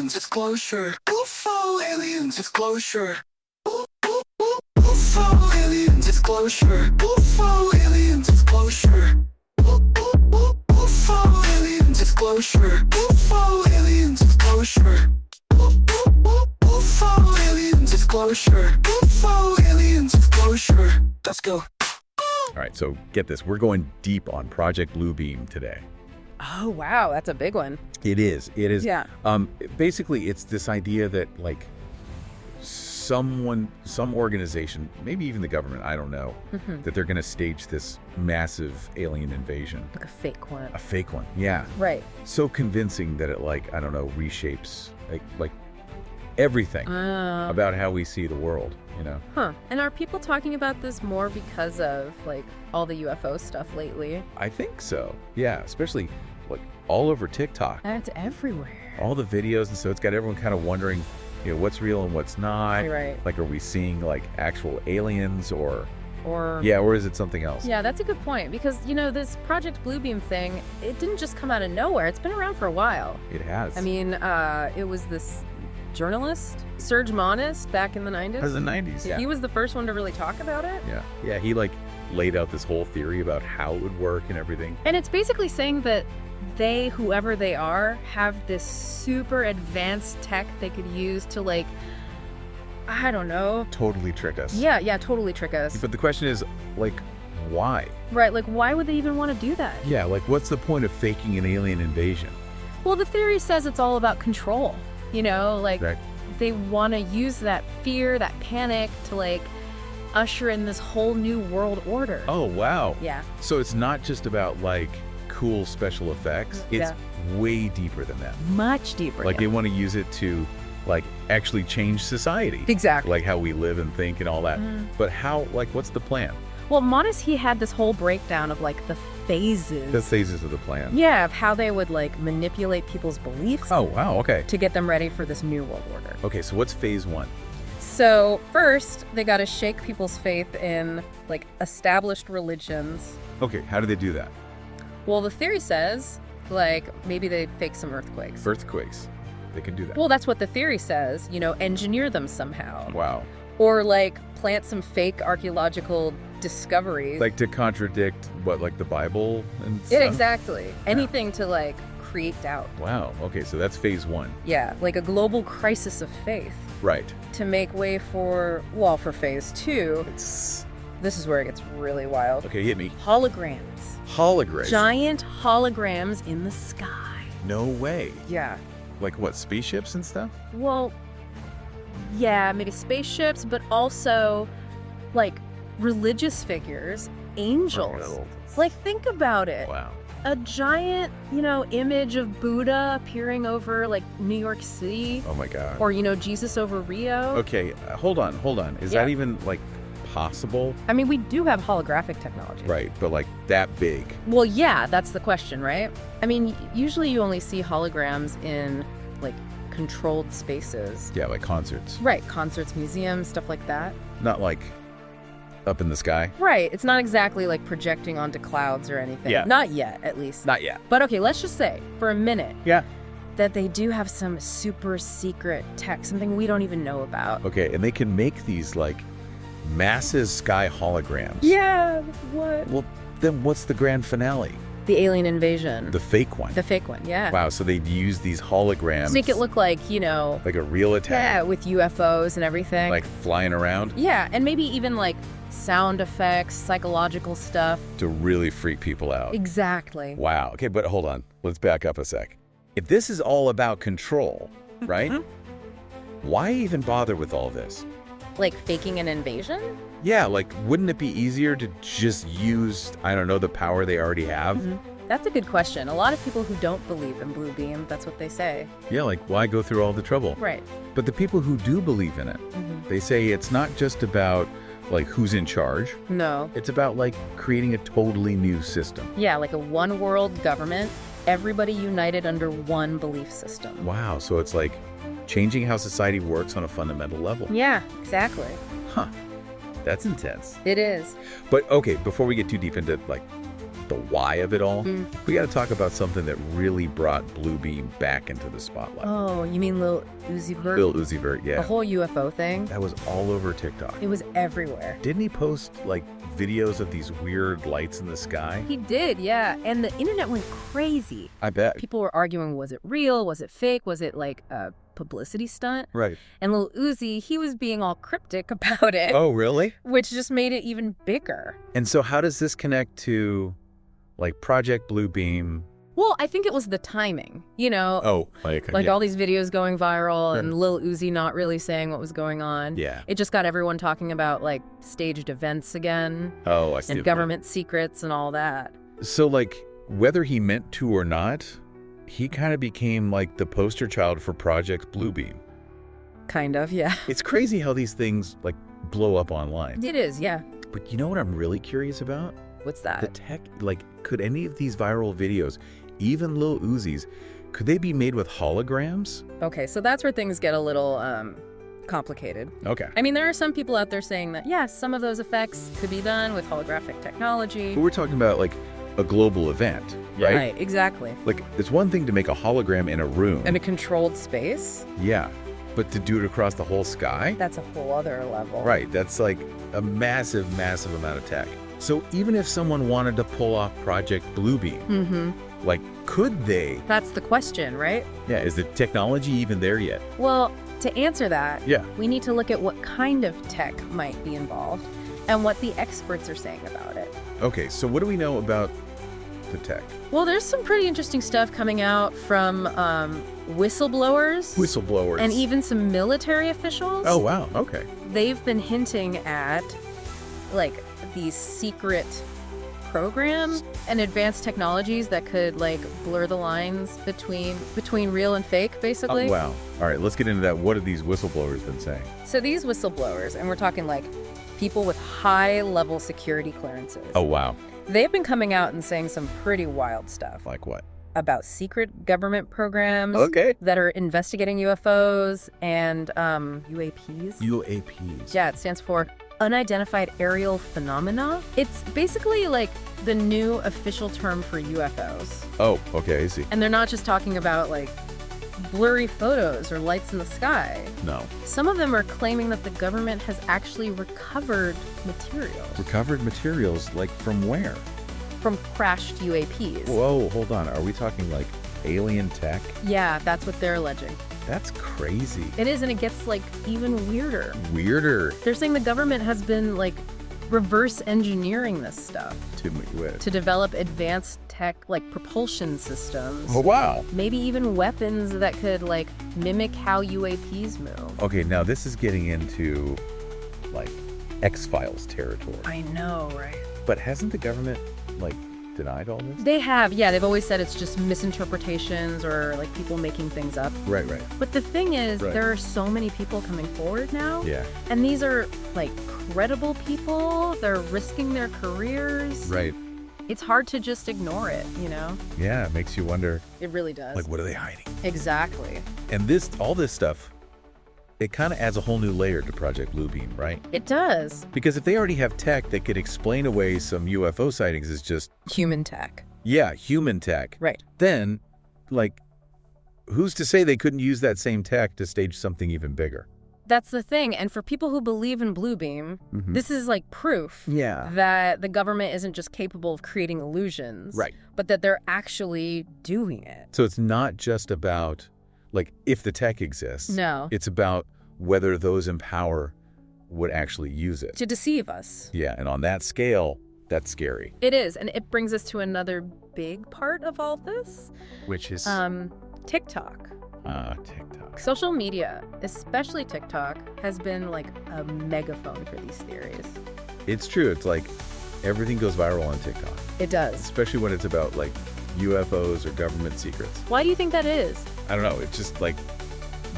aliens disclosure. UFO aliens disclosure. UFO aliens disclosure. UFO aliens disclosure. UFO aliens disclosure. UFO aliens disclosure. UFO aliens disclosure. UFO aliens disclosure. Let's go. All right, so get this. We're going deep on Project Bluebeam today. Oh, wow. That's a big one. It is. It is. Yeah. Basically, it's this idea that, like, some organization, maybe even the government, I don't know, that they're going to stage this massive alien invasion. Like a fake one. A fake one, yeah. Right. So convincing that it, like, I don't know, reshapes, like everything about how we see the world, you know? Huh. And are people talking about this more because of, like, all the UFO stuff lately? I think so, yeah, especially, like, all over TikTok. It's everywhere. All the videos, and so it's got everyone kind of wondering, you know, what's real and what's not. Right. Like, are we seeing, like, actual aliens or is it something else? Yeah, that's a good point, because, you know, this Project Bluebeam thing, it didn't just come out of nowhere. It's been around for a while. It has. I mean, it was this journalist, Serge Monist, back in the 90s. In the 90s, yeah. He was the first one to really talk about it. Yeah. Yeah, he, like, laid out this whole theory about how it would work and everything. And it's basically saying that they, whoever they are, have this super advanced tech they could use to, like, I don't know. Totally trick us. Yeah, totally trick us. But the question is, like, why? Right, like, why would they even want to do that? Yeah, like, what's the point of faking an alien invasion? Well, the theory says it's all about control. You know, like, Right. They want to use that fear, that panic to, like, usher in this whole new world order. Oh, wow. Yeah. So it's not just about, like, cool special effects. It's way deeper than that. Much deeper. Like, they want to use it to, like, actually change society. Exactly. Like how we live and think and all that. But how, like, what's the plan? Well, Monist, he had this whole breakdown of, like, the phases. The phases of the plan. Yeah, of how they would, like, manipulate people's beliefs. Oh, wow, okay. To get them ready for this new world order. Okay, so what's phase one? So first, they got to shake people's faith in, like, established religions. Okay, how do they do that? Well, the theory says, like, maybe they'd fake some earthquakes. Earthquakes. They can do that. Well, that's what the theory says, you know, engineer them somehow. Wow. Or, like, plant some fake archaeological discoveries. Like to contradict what, like the Bible and stuff? Exactly. Anything to, like, create doubt. Wow. Okay, so that's phase one. Yeah, like a global crisis of faith. Right. To make way for phase two. This is where it gets really wild. Okay, hit me. Holograms. Holograms? Giant holograms in the sky. No way. Yeah. Like what, spaceships and stuff? Well, yeah, maybe spaceships, but also, like, religious figures, angels. Like, think about it. Wow. A giant, you know, image of Buddha appearing over, like, New York City. Oh my God. Or, you know, Jesus over Rio. Okay, hold on. Is that even, like, possible? I mean, we do have holographic technology. Right, but, like, that big? Well, yeah, that's the question, right? I mean, usually you only see holograms in, like, controlled spaces. Yeah, like concerts. Right, concerts, museums, stuff like that. Not, like, up in the sky? Right, it's not exactly, like, projecting onto clouds or anything. Yeah. Not yet, at least. Not yet. But okay, let's just say, for a minute, Yeah. that they do have some super secret tech, something we don't even know about. Okay, and they can make these, like, massive sky holograms. Yeah, what? Well, then what's the grand finale? The alien invasion. The fake one. The fake one, yeah. Wow, so they'd use these holograms. To make it look like, you know... Like a real attack. Yeah, with UFOs and everything. Like flying around. Yeah, and maybe even, like, sound effects, psychological stuff. To really freak people out. Exactly. Wow. Okay, but hold on. Let's back up a sec. If this is all about control, right? Why even bother with all this? Like faking an invasion? Yeah, like, wouldn't it be easier to just use, I don't know, the power they already have? That's a good question. A lot of people who don't believe in Bluebeam, that's what they say. Yeah, like, why go through all the trouble? Right. But the people who do believe in it, they say it's not just about, like, who's in charge. No. It's about, like, creating a totally new system. Yeah, like a one-world government, everybody united under one belief system. Wow, so it's like changing how society works on a fundamental level. Yeah, exactly. Huh. That's intense. It is. But okay, before we get too deep into, like, the why of it all, we got to talk about something that really brought Blue Beam back into the spotlight. Oh, you mean Lil Uzi Vert? Lil Uzi Vert, yeah. The whole UFO thing? That was all over TikTok. It was everywhere. Didn't he post, like, videos of these weird lights in the sky? He did, yeah. And the internet went crazy. I bet. People were arguing, was it real? Was it fake? Was it like a publicity stunt? Right. And Lil Uzi, he was being all cryptic about it. Oh, really? Which just made it even bigger. And so how does this connect to, like, Project Blue Beam? Well, I think it was the timing, you know? Oh, like all these videos going viral and Lil Uzi not really saying what was going on. Yeah. It just got everyone talking about, like, staged events again. Oh, I see. And government secrets and all that. So, like, whether he meant to or not, he kind of became, like, the poster child for Project Blue Beam. Kind of, yeah. It's crazy how these things, like, blow up online. It is, yeah. But you know what I'm really curious about? What's that? The tech, like, could any of these viral videos, even Lil Uzi's, could they be made with holograms? Okay, so that's where things get a little complicated. Okay. I mean, there are some people out there saying that, yes, some of those effects could be done with holographic technology. But we're talking about, like, a global event, right? Right, exactly. Like, it's one thing to make a hologram in a room. In a controlled space? Yeah. But to do it across the whole sky? That's a whole other level. Right. That's like a massive, massive amount of tech. So even if someone wanted to pull off Project Blue Beam, like, could they? That's the question, right? Yeah. Is the technology even there yet? Well, to answer that, Yeah. we need to look at what kind of tech might be involved and what the experts are saying about it. Okay. So what do we know about the tech? Well, there's some pretty interesting stuff coming out from whistleblowers. Whistleblowers. And even some military officials. Oh, wow. Okay. They've been hinting at, like, these secret programs and advanced technologies that could, like, blur the lines between real and fake, basically. Oh, wow. All right, let's get into that. What have these whistleblowers been saying? So these whistleblowers, and we're talking, like, people with high-level security clearances. Oh, wow. They've been coming out and saying some pretty wild stuff. Like what? About secret government programs that are investigating UFOs and UAPs. UAPs. Yeah, it stands for Unidentified Aerial Phenomena. It's basically like the new official term for UFOs. Oh, okay, I see. And they're not just talking about, like, blurry photos or lights in the sky. No. Some of them are claiming that the government has actually recovered materials. Recovered materials, like from where? From crashed UAPs. Whoa, hold on. Are we talking like alien tech? Yeah, that's what they're alleging. That's crazy. It is, and it gets, like, even weirder. Weirder. They're saying the government has been, like, reverse engineering this stuff to develop advanced tech, like propulsion systems. Oh, wow. Maybe even weapons that could, like, mimic how UAPs move. Okay, now this is getting into, like, X-Files territory. I know, right? But hasn't the government, like, denied all this? They have, yeah. They've always said it's just misinterpretations or, like, people making things up. Right, right. But the thing is, Right. there are so many people coming forward now. Yeah. And these are, like, credible people. They're risking their careers. Right. It's hard to just ignore it, you know? Yeah, it makes you wonder, It really does. like, what are they hiding? Exactly. And all this stuff, it kind of adds a whole new layer to Project Blue Beam, right? It does. Because if they already have tech that could explain away some UFO sightings as just, Human tech. yeah, human tech, Right. then, like, who's to say they couldn't use that same tech to stage something even bigger? That's the thing. And for people who believe in Blue Beam, this is, like, proof Yeah. that the government isn't just capable of creating illusions. Right. But that they're actually doing it. So it's not just about, like, if the tech exists. No. It's about whether those in power would actually use it. To deceive us. Yeah, and on that scale, that's scary. It is. And it brings us to another big part of all this. Which is TikTok. TikTok. Social media, especially TikTok, has been, like, a megaphone for these theories. It's true. It's like everything goes viral on TikTok, It does. especially when it's about, like, UFOs or government secrets. Why do you think that is? I don't know. It's just like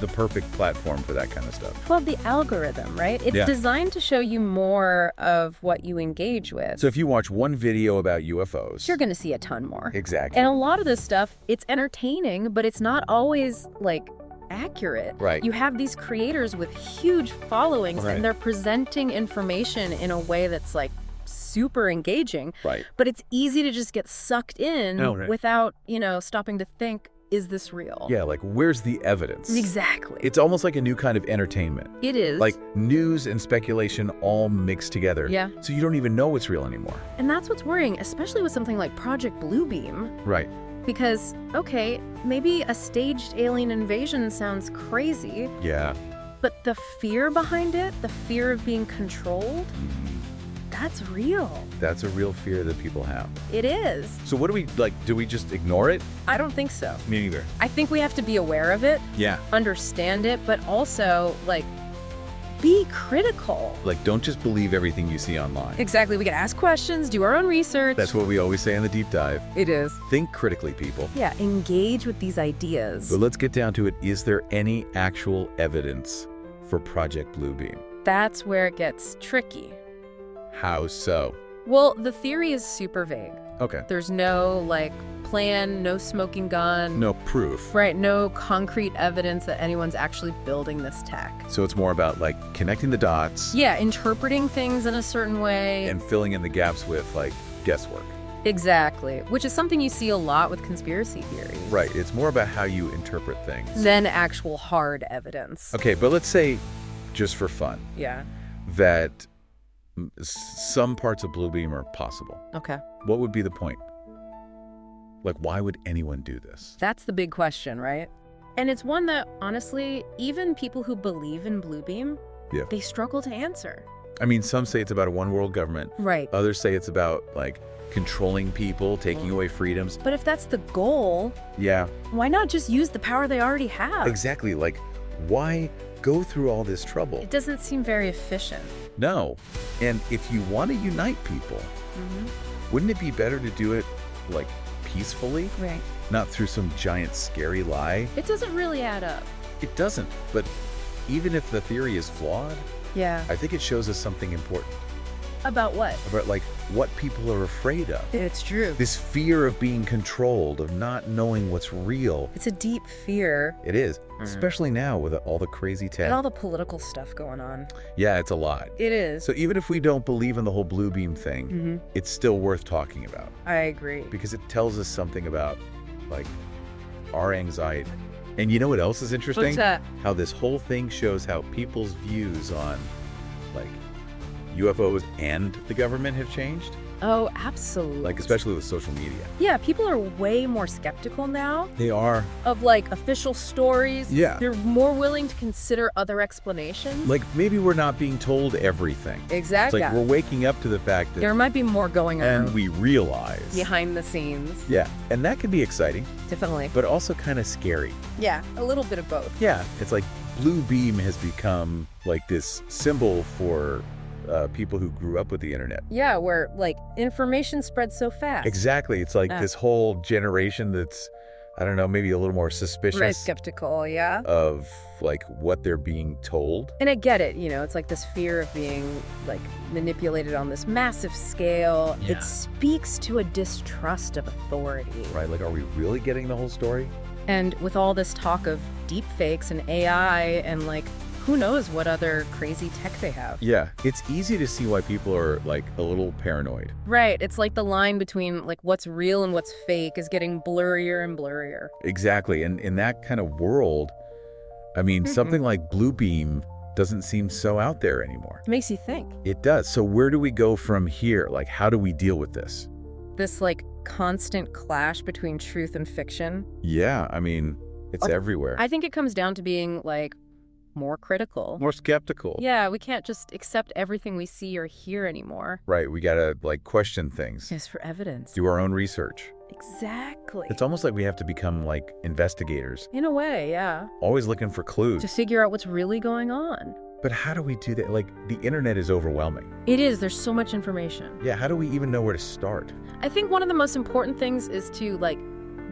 the perfect platform for that kind of stuff. Well, the algorithm, right? It's Yeah. designed to show you more of what you engage with. So if you watch one video about UFOs, You're going to see a ton more. exactly. And a lot of this stuff, it's entertaining, but it's not always, like, accurate. Right. You have these creators with huge followings, Right. and they're presenting information in a way that's, like, super engaging. Right. But it's easy to just get sucked in without, stopping to think, is this real? Yeah, like, where's the evidence? Exactly. It's almost like a new kind of entertainment. It is. Like news and speculation all mixed together. Yeah. So you don't even know what's real anymore. And that's what's worrying, especially with something like Project Bluebeam. Right. Because, okay, maybe a staged alien invasion sounds crazy. Yeah. But the fear behind it, the fear of being controlled, that's real. That's a real fear that people have. It is. So what do we, do we just ignore it? I don't think so. Me neither. I think we have to be aware of it, Yeah. understand it, but also, be critical. Don't just believe everything you see online. Exactly. We can ask questions, do our own research. That's what we always say in the deep dive. It is. Think critically, people. Yeah, engage with these ideas. But let's get down to it. Is there any actual evidence for Project Bluebeam? That's where it gets tricky. How so? Well, the theory is super vague. Okay. There's no, plan, no smoking gun. No proof. Right, no concrete evidence that anyone's actually building this tech. So it's more about, connecting the dots. Yeah, interpreting things in a certain way. And filling in the gaps with, guesswork. Exactly, which is something you see a lot with conspiracy theories. Right, it's more about how you interpret things. Than actual hard evidence. Okay, but let's say, just for fun, Yeah. that some parts of Bluebeam are possible. Okay. What would be the point? Why would anyone do this? That's the big question, right? And it's one that, honestly, even people who believe in Bluebeam, they struggle to answer. I mean, some say it's about a one-world government. Right. Others say it's about, controlling people, taking away freedoms. But if that's the goal, Yeah. why not just use the power they already have? Exactly. Why go through all this trouble? It doesn't seem very efficient. No. And if you want to unite people, wouldn't it be better to do it, peacefully? Right. Not through some giant scary lie? It doesn't really add up. It doesn't. But even if the theory is flawed, Yeah. I think it shows us something important. About what? About, what people are afraid of. It's true. This fear of being controlled, of not knowing what's real. It's a deep fear. It is. Especially now with all the crazy tech. And all the political stuff going on. Yeah, it's a lot. It is. So even if we don't believe in the whole Bluebeam thing, it's still worth talking about. I agree. Because it tells us something about, our anxiety. And you know what else is interesting? What's that? How this whole thing shows how people's views on, UFOs and the government have changed. Oh, absolutely. Especially with social media. Yeah, people are way more skeptical now They are. of official stories. Yeah. They're more willing to consider other explanations. Maybe we're not being told everything. Exactly. We're waking up to the fact that There might be more going on and we realize. behind the scenes. Yeah. And that can be exciting, Definitely. but also kind of scary. Yeah, a little bit of both. Yeah. It's Bluebeam has become this symbol for people who grew up with the internet. Yeah, where information spreads so fast. Exactly. It's this whole generation that's, I don't know, maybe a little more suspicious. Right, skeptical, yeah. Of what they're being told. And I get it, it's this fear of being manipulated on this massive scale. Yeah. It speaks to a distrust of authority. Right, are we really getting the whole story? And with all this talk of deep fakes and AI and who knows what other crazy tech they have. Yeah, it's easy to see why people are a little paranoid. Right, it's the line between what's real and what's fake is getting blurrier and blurrier. Exactly, and in that kind of world, I mean, something like Bluebeam doesn't seem so out there anymore. It makes you think. It does. So where do we go from here? How do we deal with this? This constant clash between truth and fiction. Yeah, I mean, it's everywhere. I think it comes down to being more critical. More skeptical. Yeah, we can't just accept everything we see or hear anymore. Right, we gotta question things. Yes, for evidence. Do our own research. Exactly. It's almost like we have to become investigators. In a way, yeah. Always looking for clues. To figure out what's really going on. But how do we do that? The internet is overwhelming. It is. There's so much information. Yeah, how do we even know where to start? I think one of the most important things is to,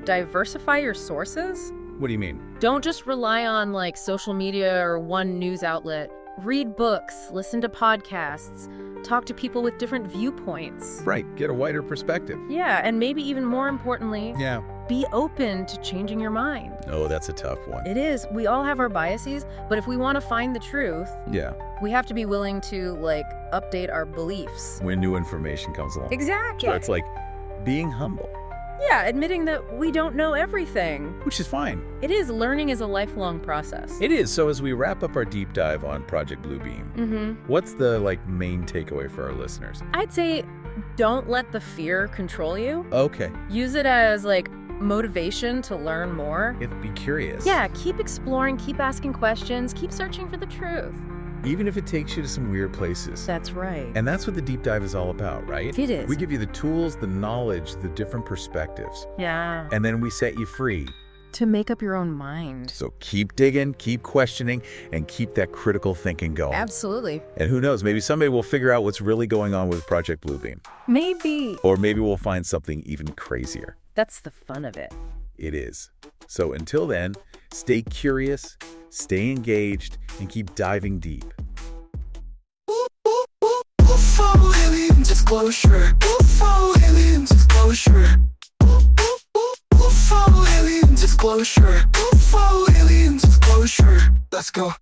diversify your sources. What do you mean? Don't just rely on, social media or one news outlet. Read books, listen to podcasts, talk to people with different viewpoints. Right, get a wider perspective. Yeah, and maybe even more importantly, Yeah. be open to changing your mind. Oh, that's a tough one. It is. We all have our biases, but if we want to find the truth, Yeah. we have to be willing to, like, update our beliefs. When new information comes along. Exactly. So it's like being humble, Yeah, admitting that we don't know everything. which is fine. It is. Learning is a lifelong process. It is. So as we wrap up our deep dive on Project Bluebeam, what's the main takeaway for our listeners? I'd say don't let the fear control you. Okay. Use it as, like, motivation to learn more. You have to be curious. Yeah, keep exploring, keep asking questions, keep searching for the truth. Even if it takes you to some weird places. That's right. And that's what the deep dive is all about, right? It is. We give you the tools, the knowledge, the different perspectives, Yeah. and then we set you free. To make up your own mind. So keep digging, keep questioning, and keep that critical thinking going. Absolutely. And who knows, maybe someday we'll figure out what's really going on with Project Bluebeam. Maybe. Or maybe we'll find something even crazier. That's the fun of it. It is. So until then, stay curious, stay engaged, and keep diving deep. UFO alien disclosure. UFO alien disclosure. UFO alien disclosure. UFO alien disclosure. Let's go.